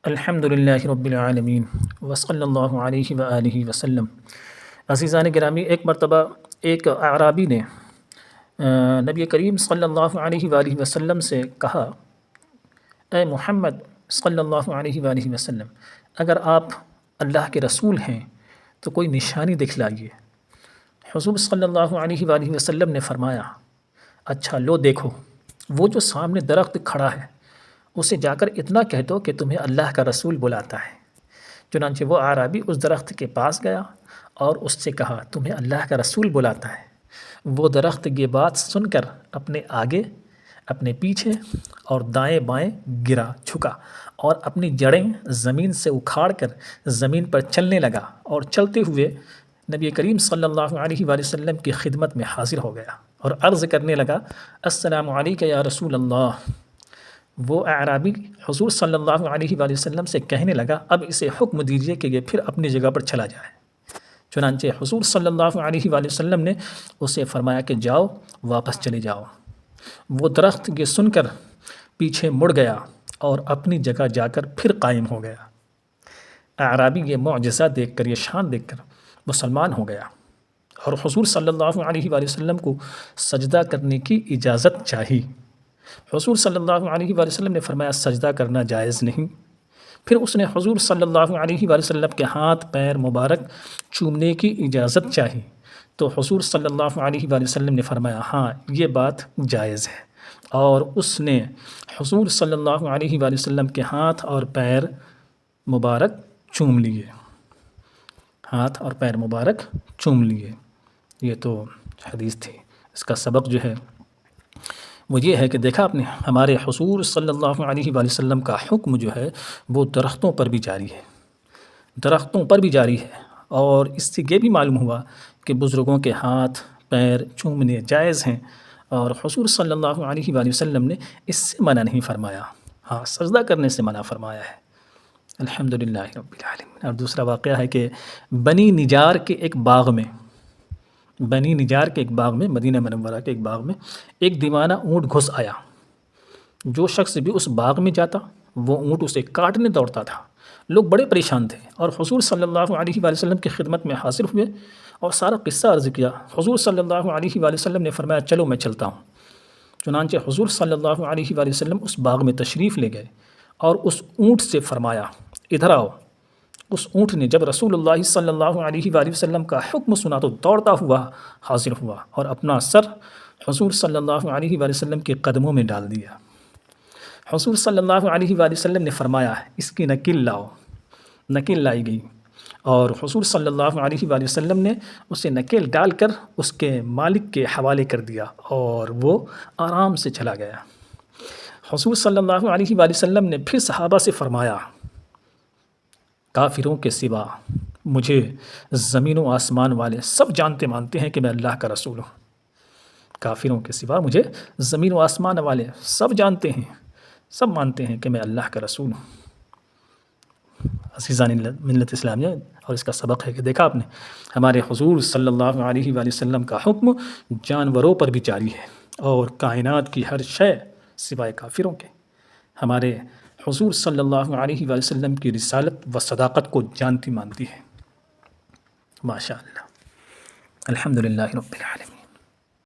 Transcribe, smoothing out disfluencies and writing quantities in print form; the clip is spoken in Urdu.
الحمد للہ رب العالمین وصلی اللہ علیہ وآلہ وسلم۔ عزیزان گرامی، ایک مرتبہ ایک اعرابی نے نبی کریم صلی اللہ علیہ وآلہ وسلم سے کہا، اے محمد صلی اللہ علیہ وآلہ وسلم، اگر آپ اللہ کے رسول ہیں تو کوئی نشانی دکھلائیے۔ حضور صلی اللہ علیہ وآلہ وسلم نے فرمایا، اچھا لو دیکھو، وہ جو سامنے درخت کھڑا ہے اسے جا کر اتنا کہہ دو کہ تمہیں اللہ کا رسول بلاتا ہے۔ چنانچہ وہ اعرابی اس درخت کے پاس گیا اور اس سے کہا، تمہیں اللہ کا رسول بلاتا ہے۔ وہ درخت یہ بات سن کر اپنے آگے، اپنے پیچھے اور دائیں بائیں گرا جھکا اور اپنی جڑیں زمین سے اکھاڑ کر زمین پر چلنے لگا، اور چلتے ہوئے نبی کریم صلی اللہ علیہ وآلہ وسلم کی خدمت میں حاضر ہو گیا اور عرض کرنے لگا، السلام علیک یا رسول اللہ۔ وہ اعرابی حضور صلی اللہ علیہ وآلہ وسلم سے کہنے لگا، اب اسے حکم دیجئے کہ یہ پھر اپنی جگہ پر چلا جائے۔ چنانچہ حضور صلی اللہ علیہ وآلہ وسلم نے اسے فرمایا کہ جاؤ، واپس چلے جاؤ۔ وہ درخت یہ سن کر پیچھے مڑ گیا اور اپنی جگہ جا کر پھر قائم ہو گیا۔ اعرابی یہ معجزہ دیکھ کر، یہ شان دیکھ کر مسلمان ہو گیا اور حضور صلی اللہ علیہ وآلہ وسلم کو سجدہ کرنے کی اجازت چاہی۔ حضور صلی اللہ علیہ وآلہ وسلم نے فرمایا، سجدہ کرنا جائز نہیں۔ پھر اس نے حضور صلی اللہ علیہ وآلہ وسلم کے ہاتھ پیر مبارک چومنے کی اجازت چاہی، تو حضور صلی اللہ علیہ وآلہ وسلم نے فرمایا، ہاں یہ بات جائز ہے، اور اس نے حضور صلی اللہ علیہ وآلہ وسلم کے ہاتھ اور پیر مبارک چوم لیے، ہاتھ اور پیر مبارک چوم لیے۔ یہ تو حدیث تھی۔ اس کا سبق جو ہے وہ یہ ہے کہ دیکھا آپ نے، ہمارے حضور صلی اللہ علیہ وآلہ وسلم کا حکم جو ہے وہ درختوں پر بھی جاری ہے، درختوں پر بھی جاری ہے، اور اس سے یہ بھی معلوم ہوا کہ بزرگوں کے ہاتھ پیر چومنے جائز ہیں، اور حضور صلی اللہ علیہ وآلہ وسلم نے اس سے منع نہیں فرمایا، ہاں سجدہ کرنے سے منع فرمایا ہے۔ الحمدللہ رب العالمین۔ اور دوسرا واقعہ ہے کہ بنی نجار کے ایک باغ میں، مدینہ منورہ کے ایک باغ میں ایک دیوانہ اونٹ گھس آیا۔ جو شخص بھی اس باغ میں جاتا وہ اونٹ اسے کاٹنے دوڑتا تھا۔ لوگ بڑے پریشان تھے اور حضور صلی اللہ علیہ وآلہ وسلم کی خدمت میں حاضر ہوئے اور سارا قصہ عرض کیا۔ حضور صلی اللہ علیہ وآلہ وسلم نے فرمایا، چلو میں چلتا ہوں۔ چنانچہ حضور صلی اللہ علیہ وآلہ وسلم اس باغ میں تشریف لے گئے اور اس اونٹ سے فرمایا، ادھر آؤ۔ اس اونٹ نے جب رسول اللہ صلی اللہ علیہ وآلہ وسلم کا حکم سنا تو دوڑتا ہوا حاضر ہوا اور اپنا سر حضور صلی اللہ علیہ وآلہ وسلم کے قدموں میں ڈال دیا۔ حضور صلی اللہ علیہ وآلہ وسلم نے فرمایا، اس کی نکل لاؤ۔ نکل لائی گئی اور حضور صلی اللہ علیہ وآلہ وسلم نے اسے نکل ڈال کر اس کے مالک کے حوالے کر دیا اور وہ آرام سے چلا گیا۔ حضور صلی اللہ علیہ وآلہ وسلم نے پھر صحابہ سے فرمایا، کافروں کے سوا مجھے زمین و آسمان والے سب جانتے مانتے ہیں کہ میں اللہ کا رسول ہوں۔ کافروں کے سوا مجھے زمین و آسمان والے سب جانتے ہیں، سب مانتے ہیں کہ میں اللہ کا رسول ہوں۔ عزیزان ملت اسلامیہ، اور اس کا سبق ہے کہ دیکھا آپ نے، ہمارے حضور صلی اللہ علیہ وآلہ وسلم کا حکم جانوروں پر بھی جاری ہے اور کائنات کی ہر شے سوائے کافروں کے ہمارے حضور صلی اللہ علیہ وآلہ وسلم کی رسالت و صداقت کو جانتی مانتی ہے۔ ماشاء اللہ، الحمدللہ رب العالمین۔